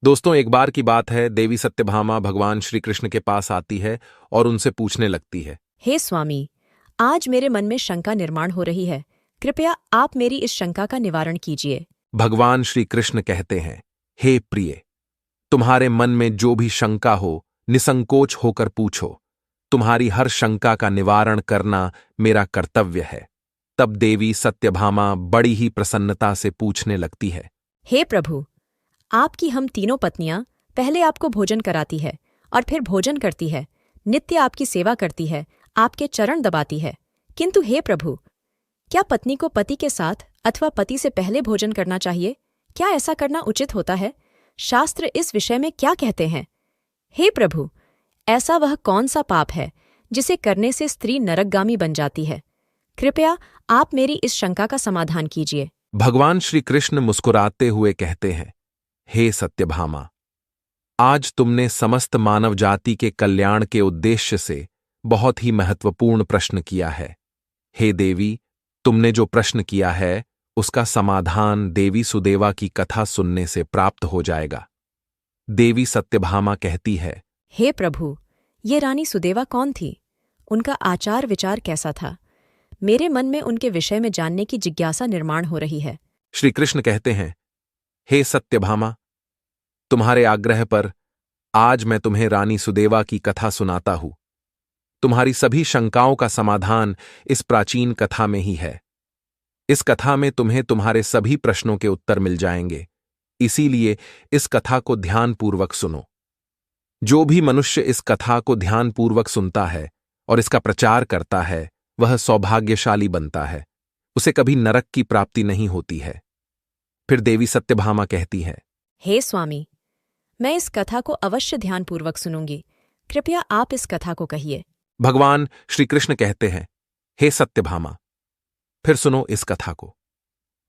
दोस्तों, एक बार की बात है, देवी सत्यभामा भगवान श्री कृष्ण के पास आती है और उनसे पूछने लगती है। हे स्वामी, आज मेरे मन में शंका निर्माण हो रही है। कृपया आप मेरी इस शंका का निवारण कीजिए। भगवान श्री कृष्ण कहते हैं, हे प्रिय, तुम्हारे मन में जो भी शंका हो, निसंकोच होकर पूछो। तुम्हारी हर शंका का निवारण करना मेरा कर्तव्य है। तब देवी सत्यभामा बड़ी ही प्रसन्नता से पूछने लगती है। हे प्रभु, आपकी हम तीनों पत्नियां पहले आपको भोजन कराती है और फिर भोजन करती है, नित्य आपकी सेवा करती है, आपके चरण दबाती है। किंतु हे प्रभु, क्या पत्नी को पति के साथ अथवा पति से पहले भोजन करना चाहिए? क्या ऐसा करना उचित होता है? शास्त्र इस विषय में क्या कहते हैं? हे प्रभु, ऐसा वह कौन सा पाप है जिसे करने से स्त्री नरकगामी बन जाती है? कृपया आप मेरी इस शंका का समाधान कीजिए। भगवान श्री कृष्ण मुस्कुराते हुए कहते हैं, हे सत्यभामा, आज तुमने समस्त मानव जाति के कल्याण के उद्देश्य से बहुत ही महत्वपूर्ण प्रश्न किया है। हे देवी, तुमने जो प्रश्न किया है उसका समाधान देवी सुदेवा की कथा सुनने से प्राप्त हो जाएगा। देवी सत्यभामा कहती है, हे प्रभु, ये रानी सुदेवा कौन थी? उनका आचार विचार कैसा था? मेरे मन में उनके विषय में जानने की जिज्ञासा निर्माण हो रही है। श्री कृष्ण कहते हैं, हे सत्यभामा, तुम्हारे आग्रह पर आज मैं तुम्हें रानी सुदेवा की कथा सुनाता हूं। तुम्हारी सभी शंकाओं का समाधान इस प्राचीन कथा में ही है। इस कथा में तुम्हें तुम्हारे सभी प्रश्नों के उत्तर मिल जाएंगे। इसीलिए इस कथा को ध्यानपूर्वक सुनो। जो भी मनुष्य इस कथा को ध्यानपूर्वक सुनता है और इसका प्रचार करता है, वह सौभाग्यशाली बनता है। उसे कभी नरक की प्राप्ति नहीं होती है। फिर देवी सत्यभामा कहती है, हे स्वामी, मैं इस कथा को अवश्य ध्यानपूर्वक सुनूंगी। कृपया आप इस कथा को कहिए। भगवान श्री कृष्ण कहते हैं, हे सत्यभामा, फिर सुनो इस कथा को।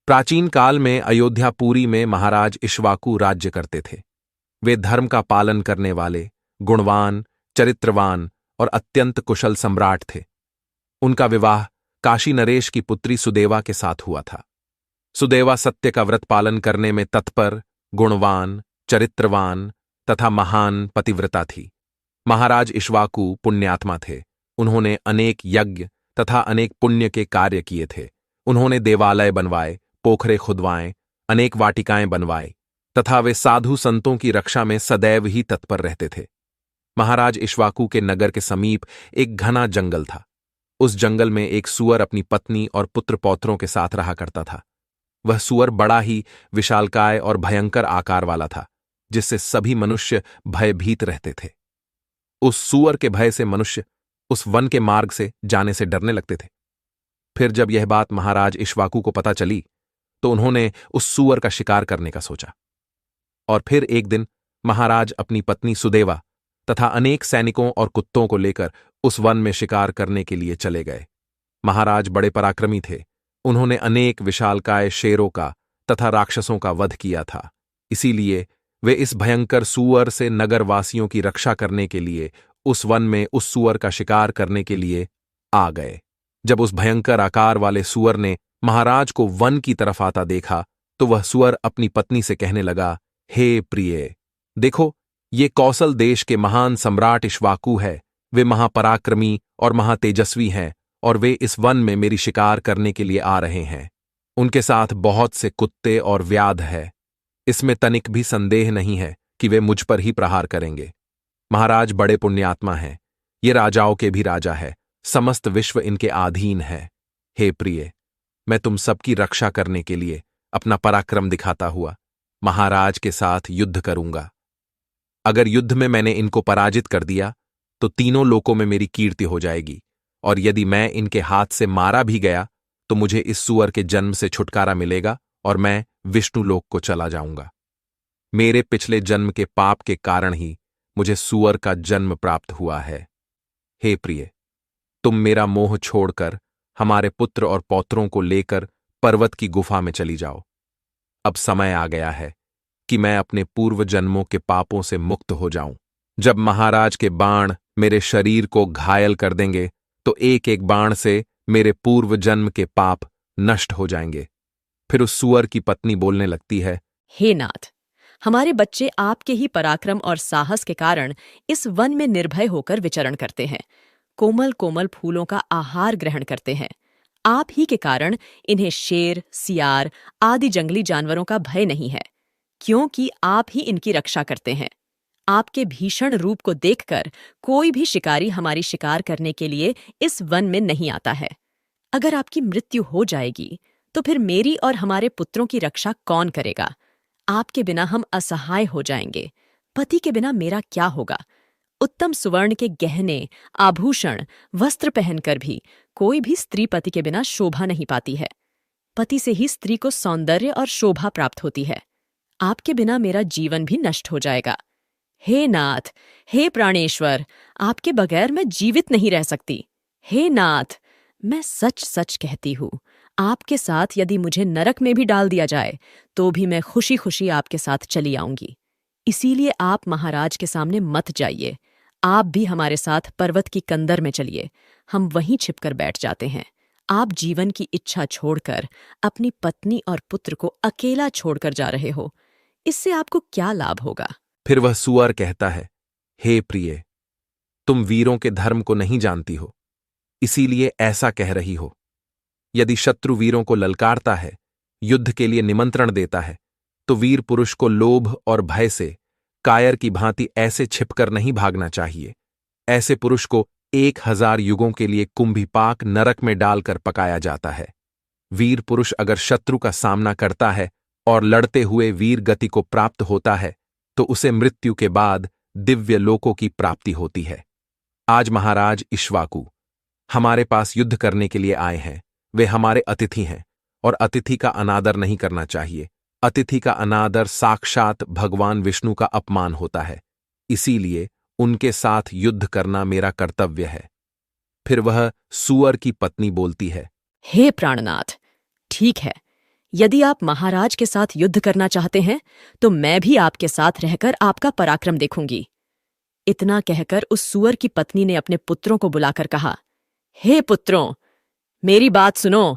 प्राचीन काल में अयोध्यापुरी में महाराज इक्ष्वाकु राज्य करते थे। वे धर्म का पालन करने वाले, गुणवान, चरित्रवान और अत्यंत कुशल सम्राट थे। उनका विवाह काशी नरेश की पुत्री सुदेवा के साथ हुआ था। सुदेवा सत्य का व्रत पालन करने में तत्पर, गुणवान, चरित्रवान तथा महान पतिव्रता थी। महाराज इक्ष्वाकु पुण्यात्मा थे। उन्होंने अनेक यज्ञ तथा अनेक पुण्य के कार्य किए थे। उन्होंने देवालय बनवाए, पोखरे खुदवाए, अनेक वाटिकाएं बनवाई तथा वे साधु संतों की रक्षा में सदैव ही तत्पर रहते थे। महाराज इक्ष्वाकु के नगर के समीप एक घना जंगल था। उस जंगल में एक सूअर अपनी पत्नी और पुत्र पौत्रों के साथ रहा करता था। वह सूअर बड़ा ही विशालकाय और भयंकर आकार वाला था, जिससे सभी मनुष्य भयभीत रहते थे। उस सूअर के भय से मनुष्य उस वन के मार्ग से जाने से डरने लगते थे। फिर जब यह बात महाराज इक्ष्वाकु को पता चली, तो उन्होंने उस सूअर का शिकार करने का सोचा। और फिर एक दिन महाराज अपनी पत्नी सुदेवा तथा अनेक सैनिकों और कुत्तों को लेकर उस वन में शिकार करने के लिए चले गए। महाराज बड़े पराक्रमी थे। उन्होंने अनेक विशालकाय शेरों का तथा राक्षसों का वध किया था। इसीलिए वे इस भयंकर सूअर से नगरवासियों की रक्षा करने के लिए उस वन में उस सूअर का शिकार करने के लिए आ गए। जब उस भयंकर आकार वाले सूअर ने महाराज को वन की तरफ आता देखा, तो वह सूअर अपनी पत्नी से कहने लगा, हे प्रिय, देखो, ये कौशल देश के महान सम्राट इक्ष्वाकु है। वे महापराक्रमी और महातेजस्वी हैं और वे इस वन में मेरी शिकार करने के लिए आ रहे हैं। उनके साथ बहुत से कुत्ते और व्याध है। इसमें तनिक भी संदेह नहीं है कि वे मुझ पर ही प्रहार करेंगे। महाराज बड़े पुण्यात्मा हैं। ये राजाओं के भी राजा है। समस्त विश्व इनके अधीन है। हे प्रिय, मैं तुम सबकी रक्षा करने के लिए अपना पराक्रम दिखाता हुआ महाराज के साथ युद्ध करूंगा। अगर युद्ध में मैंने इनको पराजित कर दिया, तो तीनों लोकों में मेरी कीर्ति हो जाएगी, और यदि मैं इनके हाथ से मारा भी गया, तो मुझे इस सूअर के जन्म से छुटकारा मिलेगा और मैं विष्णु लोक को चला जाऊंगा। मेरे पिछले जन्म के पाप के कारण ही मुझे सूअर का जन्म प्राप्त हुआ है। हे प्रिय, तुम मेरा मोह छोड़कर हमारे पुत्र और पौत्रों को लेकर पर्वत की गुफा में चली जाओ। अब समय आ गया है कि मैं अपने पूर्व जन्मों के पापों से मुक्त हो जाऊं। जब महाराज के बाण मेरे शरीर को घायल कर देंगे, तो एक एक बाण से मेरे पूर्व जन्म के पाप नष्ट हो जाएंगे। फिर उस सूअर की पत्नी बोलने लगती है, हे नाथ, हमारे बच्चे आपके ही पराक्रम और साहस के कारण इस वन में निर्भय होकर विचरण करते हैं, कोमल कोमल फूलों का आहार ग्रहण करते हैं। आप ही के कारण इन्हें शेर, सियार आदि जंगली जानवरों का भय नहीं है, क्योंकि आप ही इनकी रक्षा करते हैं। आपके भीषण रूप को देखकर कोई भी शिकारी हमारी शिकार करने के लिए इस वन में नहीं आता है। अगर आपकी मृत्यु हो जाएगी तो फिर मेरी और हमारे पुत्रों की रक्षा कौन करेगा? आपके बिना हम असहाय हो जाएंगे। पति के बिना मेरा क्या होगा? उत्तम सुवर्ण के गहने, आभूषण, वस्त्र पहनकर भी कोई भी स्त्री पति के बिना शोभा नहीं पाती है। पति से ही स्त्री को सौंदर्य और शोभा प्राप्त होती है। आपके बिना मेरा जीवन भी नष्ट हो जाएगा। हे नाथ, हे प्राणेश्वर, आपके बगैर मैं जीवित नहीं रह सकती। हे नाथ, मैं सच सच कहती हूँ, आपके साथ यदि मुझे नरक में भी डाल दिया जाए तो भी मैं खुशी खुशी आपके साथ चली आऊंगी। इसीलिए आप महाराज के सामने मत जाइए। आप भी हमारे साथ पर्वत की कंदर में चलिए। हम वहीं छिपकर बैठ जाते हैं। आप जीवन की इच्छा छोड़कर अपनी पत्नी और पुत्र को अकेला छोड़कर जा रहे हो। इससे आपको क्या लाभ होगा? फिर वह सूअर कहता है, हे प्रिय, तुम वीरों के धर्म को नहीं जानती हो, इसीलिए ऐसा कह रही हो। यदि शत्रु वीरों को ललकारता है, युद्ध के लिए निमंत्रण देता है, तो वीर पुरुष को लोभ और भय से कायर की भांति ऐसे छिपकर नहीं भागना चाहिए। ऐसे पुरुष को 1000 युगों के लिए कुंभीपाक नरक में डालकर पकाया जाता है। वीर पुरुष अगर शत्रु का सामना करता है और लड़ते हुए वीर गति को प्राप्त होता है तो उसे मृत्यु के बाद दिव्य लोकों की प्राप्ति होती है। आज महाराज इक्ष्वाकु हमारे पास युद्ध करने के लिए आए हैं। वे हमारे अतिथि हैं और अतिथि का अनादर नहीं करना चाहिए। अतिथि का अनादर साक्षात भगवान विष्णु का अपमान होता है। इसीलिए उनके साथ युद्ध करना मेरा कर्तव्य है। फिर वह सूअर की पत्नी बोलती है, हे प्राणनाथ, ठीक है, यदि आप महाराज के साथ युद्ध करना चाहते हैं तो मैं भी आपके साथ रहकर आपका पराक्रम देखूंगी। इतना कहकर उस सूअर की पत्नी ने अपने पुत्रों को बुलाकर कहा, हे पुत्रों, मेरी बात सुनो।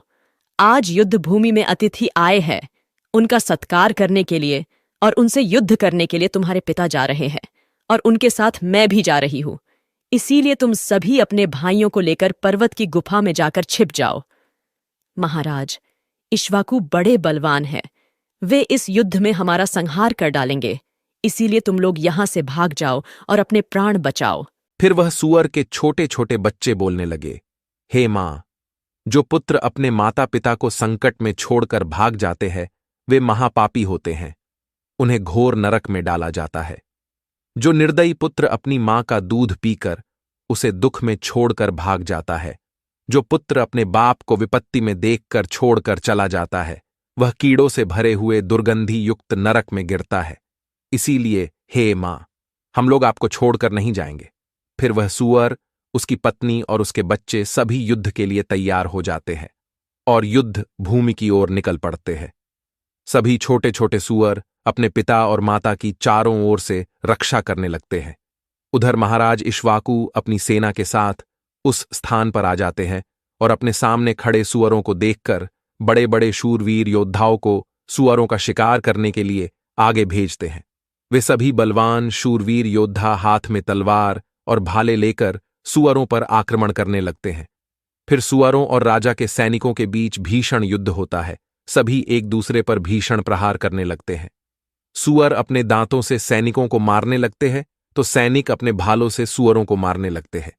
आज युद्ध भूमि में अतिथि आए हैं। उनका सत्कार करने के लिए और उनसे युद्ध करने के लिए तुम्हारे पिता जा रहे हैं और उनके साथ मैं भी जा रही हूं। इसीलिए तुम सभी अपने भाइयों को लेकर पर्वत की गुफा में जाकर छिप जाओ। महाराज, इक्ष्वाकु बड़े बलवान हैं। वे इस युद्ध में हमारा संहार कर डालेंगे। इसीलिए तुम लोग यहां से भाग जाओ और अपने प्राण बचाओ। फिर वह सूअर के छोटे छोटे बच्चे बोलने लगे, हे मां, जो पुत्र अपने माता पिता को संकट में छोड़कर भाग जाते हैं वे महापापी होते हैं। उन्हें घोर नरक में डाला जाता है। जो निर्दयी पुत्र अपनी मां का दूध पीकर उसे दुख में छोड़कर भाग जाता है, जो पुत्र अपने बाप को विपत्ति में देखकर छोड़कर चला जाता है, वह कीड़ों से भरे हुए दुर्गंधी युक्त नरक में गिरता है। इसीलिए हे मां, हम लोग आपको छोड़कर नहीं जाएंगे। फिर वह सूअर, उसकी पत्नी और उसके बच्चे सभी युद्ध के लिए तैयार हो जाते हैं और युद्ध भूमि की ओर निकल पड़ते हैं। सभी छोटे छोटे सूअर अपने पिता और माता की चारों ओर से रक्षा करने लगते हैं। उधर महाराज इक्ष्वाकु अपनी सेना के साथ उस स्थान पर आ जाते हैं और अपने सामने खड़े सूअरों को देखकर बड़े बड़े शूरवीर योद्धाओं को सूअरों का शिकार करने के लिए आगे भेजते हैं। वे सभी बलवान शूरवीर योद्धा हाथ में तलवार और भाले लेकर सूअरों पर आक्रमण करने लगते हैं। फिर सूअरों और राजा के सैनिकों के बीच भीषण युद्ध होता है। सभी एक दूसरे पर भीषण प्रहार करने लगते हैं। सूअर अपने दांतों से सैनिकों को मारने लगते हैं तो सैनिक अपने भालों से सूअरों को मारने लगते हैं।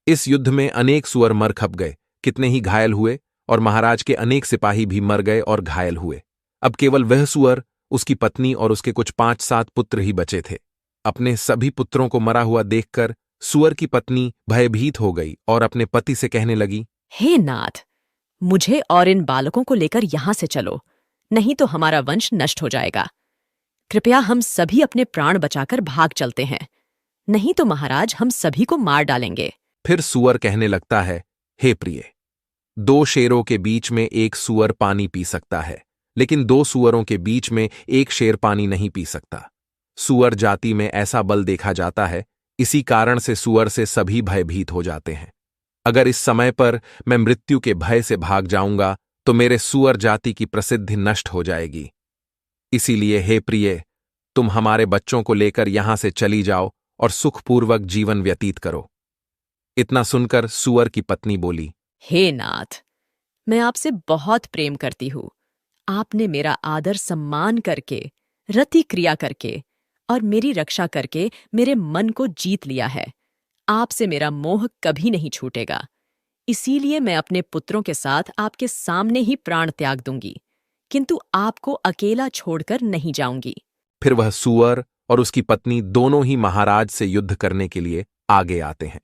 इस युद्ध में अनेक सूअर मर खप गए, कितने ही घायल हुए और महाराज के अनेक सिपाही भी मर गए और घायल हुए। अब केवल वह सूअर, उसकी पत्नी और उसके कुछ 5-7 पुत्र ही बचे थे। अपने सभी पुत्रों को मरा हुआ देखकर सूअर की पत्नी भयभीत हो गई और अपने पति से कहने लगी, हे नाथ, मुझे और इन बालकों को लेकर यहां से चलो, नहीं तो हमारा वंश नष्ट हो जाएगा। कृपया हम सभी अपने प्राण बचाकर भाग चलते हैं, नहीं तो महाराज हम सभी को मार डालेंगे। फिर सूअर कहने लगता है, हे प्रिय, 2 शेरों के बीच में एक सूअर पानी पी सकता है, लेकिन 2 सूअरों के बीच में एक शेर पानी नहीं पी सकता। सूअर जाति में ऐसा बल देखा जाता है, इसी कारण से सूअर से सभी भयभीत हो जाते हैं। अगर इस समय पर मैं मृत्यु के भय से भाग जाऊंगा तो मेरे सूअर जाति की प्रसिद्धि नष्ट हो जाएगी। इसीलिए हे प्रिय, तुम हमारे बच्चों को लेकर यहां से चली जाओ और सुखपूर्वक जीवन व्यतीत करो। इतना सुनकर सूअर की पत्नी बोली, हे नाथ, मैं आपसे बहुत प्रेम करती हूँ। आपने मेरा आदर सम्मान करके, रति क्रिया करके और मेरी रक्षा करके मेरे मन को जीत लिया है। आपसे मेरा मोह कभी नहीं छूटेगा। इसीलिए मैं अपने पुत्रों के साथ आपके सामने ही प्राण त्याग दूंगी, किंतु आपको अकेला छोड़कर नहीं जाऊंगी। फिर वह सूअर और उसकी पत्नी दोनों ही महाराज से युद्ध करने के लिए आगे आते हैं।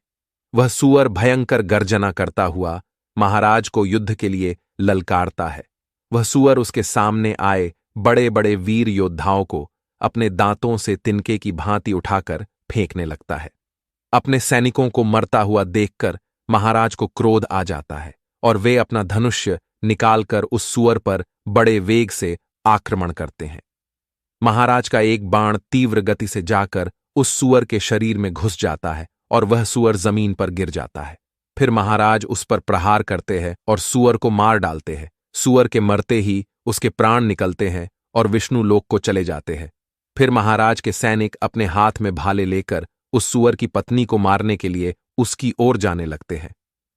वह सूअर भयंकर गर्जना करता हुआ महाराज को युद्ध के लिए ललकारता है। वह सूअर उसके सामने आए बड़े बड़े वीर योद्धाओं को अपने दांतों से तिनके की भांति उठाकर फेंकने लगता है। अपने सैनिकों को मरता हुआ देखकर महाराज को क्रोध आ जाता है और वे अपना धनुष्य निकालकर उस सूअर पर बड़े वेग से आक्रमण करते हैं। महाराज का एक बाण तीव्र गति से जाकर उस सूअर के शरीर में घुस जाता है और वह सूअर जमीन पर गिर जाता है। फिर महाराज उस पर प्रहार करते हैं और सूअर को मार डालते हैं। सूअर के मरते ही उसके प्राण निकलते हैं और विष्णु लोक को चले जाते हैं। फिर महाराज के सैनिक अपने हाथ में भाले लेकर उस सूअर की पत्नी को मारने के लिए उसकी ओर जाने लगते हैं।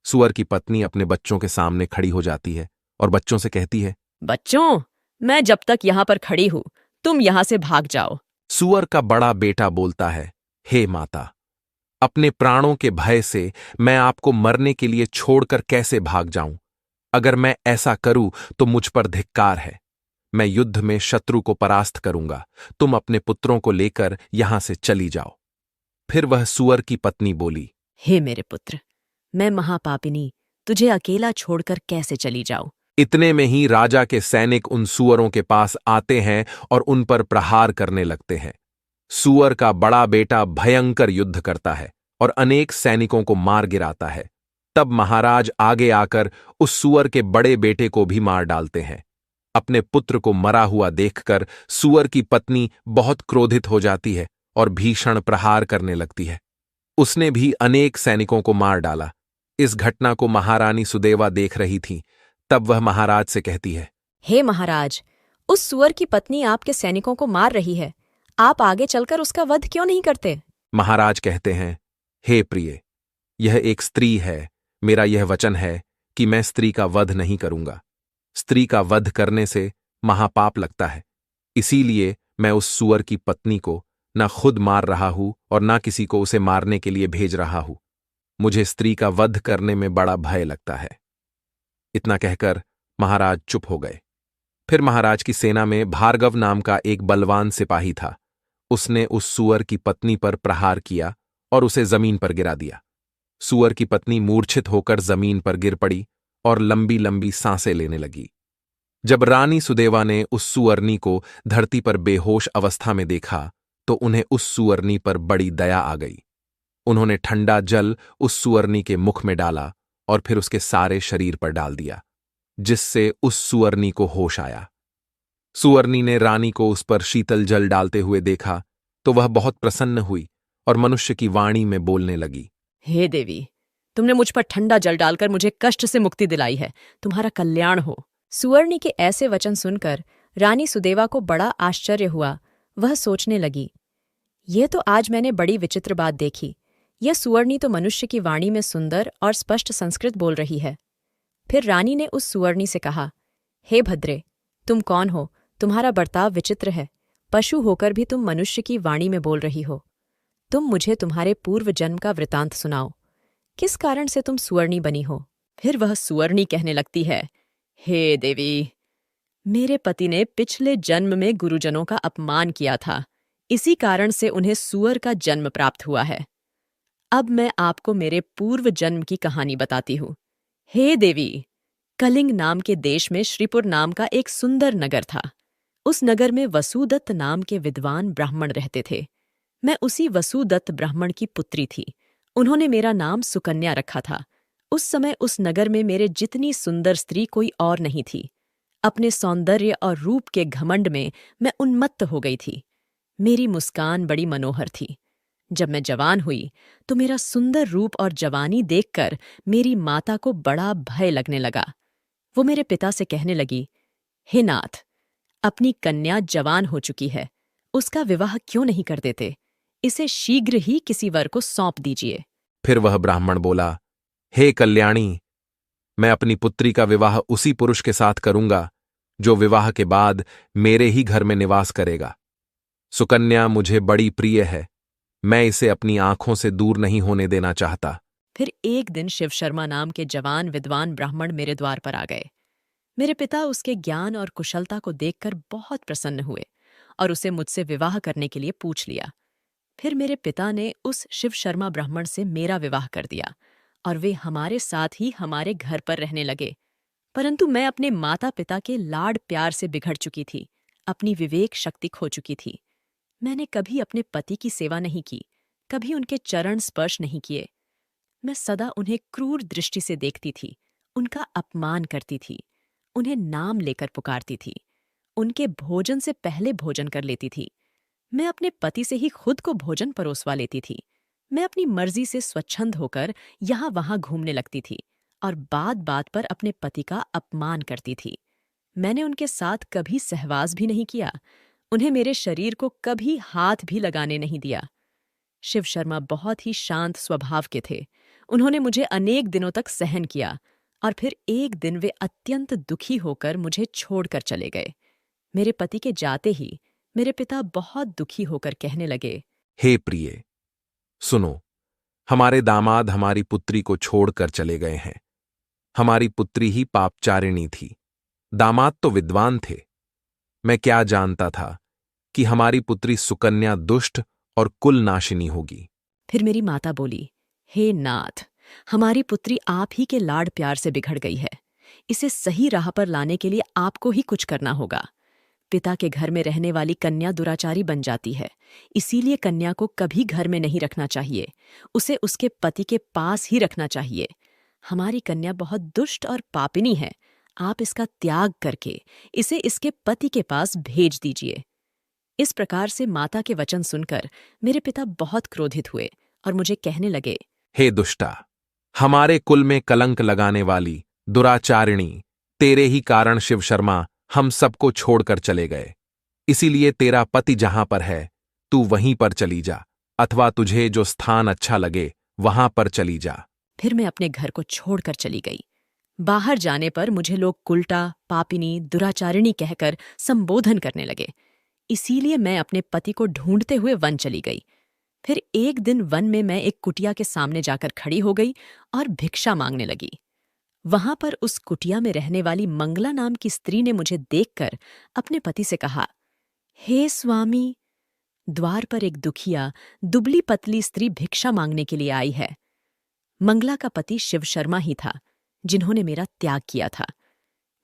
सूअर की पत्नी अपने बच्चों के सामने खड़ी हो जाती है और बच्चों से कहती है, बच्चों, मैं जब तक यहाँ पर खड़ी हूँ, तुम यहाँ से भाग जाओ। सूअर का बड़ा बेटा बोलता है, हे माता, अपने प्राणों के भय से मैं आपको मरने के लिए छोड़कर कैसे भाग जाऊं? अगर मैं ऐसा करूं तो मुझ पर धिक्कार है। मैं युद्ध में शत्रु को परास्त करूंगा। तुम अपने पुत्रों को लेकर यहां से चली जाओ। फिर वह सूअर की पत्नी बोली, हे मेरे पुत्र, मैं महापापिनी तुझे अकेला छोड़कर कैसे चली जाऊं? इतने में ही राजा के सैनिक उन सूअरों के पास आते हैं और उन पर प्रहार करने लगते हैं। सूअर का बड़ा बेटा भयंकर युद्ध करता है और अनेक सैनिकों को मार गिराता है। तब महाराज आगे आकर उस सूअर के बड़े बेटे को भी मार डालते हैं। अपने पुत्र को मरा हुआ देखकर सूअर की पत्नी बहुत क्रोधित हो जाती है और भीषण प्रहार करने लगती है। उसने भी अनेक सैनिकों को मार डाला। इस घटना को महारानी सुदेवा देख रही थी। तब वह महाराज से कहती है, हे महाराज, उस सूअर की पत्नी आपके सैनिकों को मार रही है। आप आगे चलकर उसका वध क्यों नहीं करते? महाराज कहते हैं, हे प्रिय, यह एक स्त्री है। मेरा यह वचन है कि मैं स्त्री का वध नहीं करूंगा। स्त्री का वध करने से महापाप लगता है। इसीलिए मैं उस सूअर की पत्नी को ना खुद मार रहा हूं और ना किसी को उसे मारने के लिए भेज रहा हूं। मुझे स्त्री का वध करने में बड़ा भय लगता है। इतना कहकर महाराज चुप हो गए। फिर महाराज की सेना में भार्गव नाम का एक बलवान सिपाही था। उसने उस सूअर की पत्नी पर प्रहार किया और उसे जमीन पर गिरा दिया। सूअर की पत्नी मूर्छित होकर जमीन पर गिर पड़ी और लंबी लंबी सांसें लेने लगी। जब रानी सुदेवा ने उस सुअरनी को धरती पर बेहोश अवस्था में देखा तो उन्हें उस सुअरनी पर बड़ी दया आ गई। उन्होंने ठंडा जल उस सुअरनी के मुख में डाला और फिर उसके सारे शरीर पर डाल दिया, जिससे उस सुअरनी को होश आया। सुअरनी ने रानी को उस पर शीतल जल डालते हुए देखा तो वह बहुत प्रसन्न हुई और मनुष्य की वाणी में बोलने लगी, हे देवी, तुमने मुझ पर ठंडा जल डालकर मुझे कष्ट से मुक्ति दिलाई है। तुम्हारा कल्याण हो। सुअरनी के ऐसे वचन सुनकर रानी सुदेवा को बड़ा आश्चर्य हुआ। वह सोचने लगी, ये तो आज मैंने बड़ी विचित्र बात देखी। यह सुअरनी तो मनुष्य की वाणी में सुंदर और स्पष्ट संस्कृत बोल रही है। फिर रानी ने उस सुअरनी से कहा, हे भद्रे, तुम कौन हो? तुम्हारा बर्ताव विचित्र है। पशु होकर भी तुम मनुष्य की वाणी में बोल रही हो। तुम मुझे तुम्हारे पूर्व जन्म का वृतांत सुनाओ। किस कारण से तुम सुअरनी बनी हो? फिर वह सुअरनी कहने लगती है, हे देवी, मेरे पति ने पिछले जन्म में गुरुजनों का अपमान किया था। इसी कारण से उन्हें सूअर का जन्म प्राप्त हुआ है। अब मैं आपको मेरे पूर्व जन्म की कहानी बताती हूँ। हे देवी, कलिंग नाम के देश में श्रीपुर नाम का एक सुंदर नगर था। उस नगर में वसुदत्त नाम के विद्वान ब्राह्मण रहते थे। मैं उसी वसुदत्त ब्राह्मण की पुत्री थी। उन्होंने मेरा नाम सुकन्या रखा था। उस समय उस नगर में मेरे जितनी सुंदर स्त्री कोई और नहीं थी। अपने सौंदर्य और रूप के घमंड में मैं उन्मत्त हो गई थी। मेरी मुस्कान बड़ी मनोहर थी। जब मैं जवान हुई तो मेरा सुंदर रूप और जवानी देखकर मेरी माता को बड़ा भय लगने लगा। वो मेरे पिता से कहने लगी, हे नाथ, अपनी कन्या जवान हो चुकी है उसका विवाह क्यों नहीं कर देते? इसे शीघ्र ही किसी वर को सौंप दीजिए। फिर वह ब्राह्मण बोला, हे कल्याणी, मैं अपनी पुत्री का विवाह उसी पुरुष के साथ करूंगा जो विवाह के बाद मेरे ही घर में निवास करेगा। सुकन्या मुझे बड़ी प्रिय है, मैं इसे अपनी आंखों से दूर नहीं होने देना चाहता। फिर एक दिन शिव शर्मा नाम के जवान विद्वान ब्राह्मण मेरे द्वार पर आ गए। मेरे पिता उसके ज्ञान और कुशलता को देखकर बहुत प्रसन्न हुए और उसे मुझसे विवाह करने के लिए पूछ लिया। फिर मेरे पिता ने उस शिव शर्मा ब्राह्मण से मेरा विवाह कर दिया और वे हमारे साथ ही हमारे घर पर रहने लगे। परंतु मैं अपने माता पिता के लाड प्यार से बिगड़ चुकी थी, अपनी विवेक शक्ति खो चुकी थी। मैंने कभी अपने पति की सेवा नहीं की, कभी उनके चरण स्पर्श नहीं किए। मैं सदा उन्हें क्रूर दृष्टि से देखती थी, उनका अपमान करती थी, उन्हें नाम लेकर पुकारती थी, उनके भोजन से पहले भोजन कर लेती थी। मैं अपने पति से ही खुद को भोजन परोसवा लेती थी। मैं अपनी मर्जी से स्वच्छंद होकर यहाँ वहाँ घूमने लगती थी और बात बात पर अपने पति का अपमान करती थी। मैंने उनके साथ कभी सहवास भी नहीं किया, उन्हें मेरे शरीर को कभी हाथ भी लगाने नहीं दिया। शिव शर्मा बहुत ही शांत स्वभाव के थे। उन्होंने मुझे अनेक दिनों तक सहन किया और फिर एक दिन वे अत्यंत दुखी होकर मुझे छोड़कर चले गए। मेरे पति के जाते ही मेरे पिता बहुत दुखी होकर कहने लगे, हे प्रिय, सुनो, हमारे दामाद हमारी पुत्री को छोड़कर चले गए हैं। हमारी पुत्री ही पापचारिणी थी, दामाद तो विद्वान थे। मैं क्या जानता था कि हमारी पुत्री सुकन्या दुष्ट और कुलनाशिनी होगी। फिर मेरी माता बोली, हे नाथ, हमारी पुत्री आप ही के लाड प्यार से बिगड़ गई है। इसे सही राह पर लाने के लिए आपको ही कुछ करना होगा। पिता के घर में रहने वाली कन्या दुराचारी बन जाती है, इसीलिए कन्या को कभी घर में नहीं रखना चाहिए, उसे उसके पति के पास ही रखना चाहिए। हमारी कन्या बहुत दुष्ट और पापिनी है, आप इसका त्याग करके इसे इसके पति के पास भेज दीजिए। इस प्रकार से माता के वचन सुनकर मेरे पिता बहुत क्रोधित हुए और मुझे कहने लगे, हे दुष्टा, हमारे कुल में कलंक लगाने वाली दुराचारिणी, तेरे ही कारण शिव शर्मा हम सबको छोड़कर चले गए। इसीलिए तेरा पति जहां पर है तू वहीं पर चली जा, अथवा तुझे जो स्थान अच्छा लगे वहां पर चली जा। फिर मैं अपने घर को छोड़कर चली गई। बाहर जाने पर मुझे लोग कुल्टा, पापिनी, दुराचारिणी कहकर संबोधन करने लगे। इसीलिए मैं अपने पति को ढूंढते हुए वन चली गई। फिर एक दिन वन में मैं एक कुटिया के सामने जाकर खड़ी हो गई और भिक्षा मांगने लगी। वहां पर उस कुटिया में रहने वाली मंगला नाम की स्त्री ने मुझे देखकर अपने पति से कहा, हे स्वामी, द्वार पर एक दुखिया, दुबली पतली स्त्री भिक्षा मांगने के लिए आई है। मंगला का पति शिव शर्मा ही था, जिन्होंने मेरा त्याग किया था।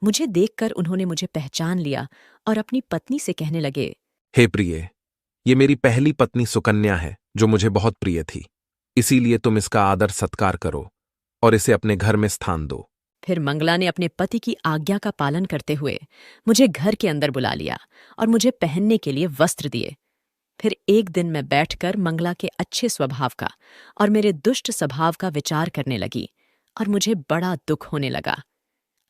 मुझे देखकर उन्होंने मुझे पहचान लिया और अपनी पत्नी से कहने लगे, हे प्रिय, ये मेरी पहली पत्नी सुकन्या है जो मुझे बहुत प्रिय थी। इसीलिए तुम इसका आदर सत्कार करो और इसे अपने घर में स्थान दो। फिर मंगला ने अपने पति की आज्ञा का पालन करते हुए मुझे घर के अंदर बुला लिया और मुझे पहनने के लिए वस्त्र दिए। फिर एक दिन मैं बैठकर मंगला के अच्छे स्वभाव का और मेरे दुष्ट स्वभाव का विचार करने लगी और मुझे बड़ा दुख होने लगा।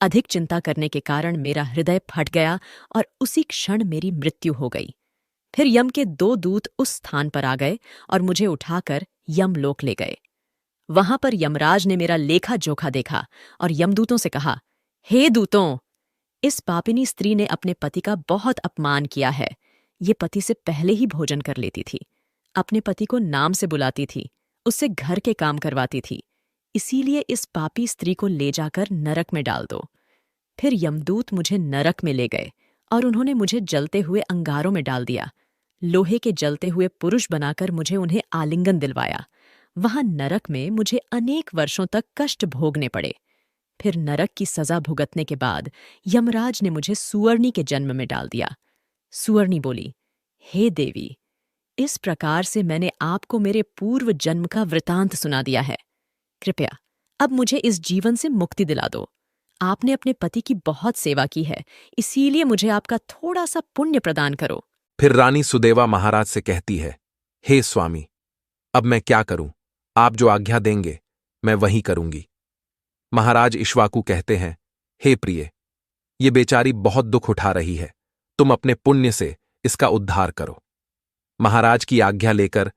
अधिक चिंता करने के कारण मेरा हृदय फट गया और उसी क्षण मेरी मृत्यु हो गई। फिर यम के 2 दूत उस स्थान पर आ गए और मुझे उठाकर यमलोक ले गए। वहां पर यमराज ने मेरा लेखा जोखा देखा और यमदूतों से कहा, हे दूतों, इस पापिनी स्त्री ने अपने पति का बहुत अपमान किया है। ये पति से पहले ही भोजन कर लेती थी, अपने पति को नाम से बुलाती थी, उससे घर के काम करवाती थी। इसीलिए इस पापी स्त्री को ले जाकर नरक में डाल दो। फिर यमदूत मुझे नरक में ले गए और उन्होंने मुझे जलते हुए अंगारों में डाल दिया। लोहे के जलते हुए पुरुष बनाकर मुझे उन्हें आलिंगन दिलवाया। वहां नरक में मुझे अनेक वर्षों तक कष्ट भोगने पड़े। फिर नरक की सजा भुगतने के बाद यमराज ने मुझे सुअर्णी के जन्म में डाल दिया। सुअर्णी बोली, हे देवी, इस प्रकार से मैंने आपको मेरे पूर्व जन्म का वृतांत सुना दिया है। कृपया अब मुझे इस जीवन से मुक्ति दिला दो। आपने अपने पति की बहुत सेवा की है, इसीलिए मुझे आपका थोड़ा सा पुण्य प्रदान करो। फिर रानी सुदेवा महाराज से कहती है, हे स्वामी, अब मैं क्या करूं? आप जो आज्ञा देंगे मैं वही करूंगी। महाराज इक्ष्वाकु कहते हैं, हे प्रिय, ये बेचारी बहुत दुख उठा रही है, तुम अपने पुण्य से इसका उद्धार करो। महाराज की आज्ञा लेकर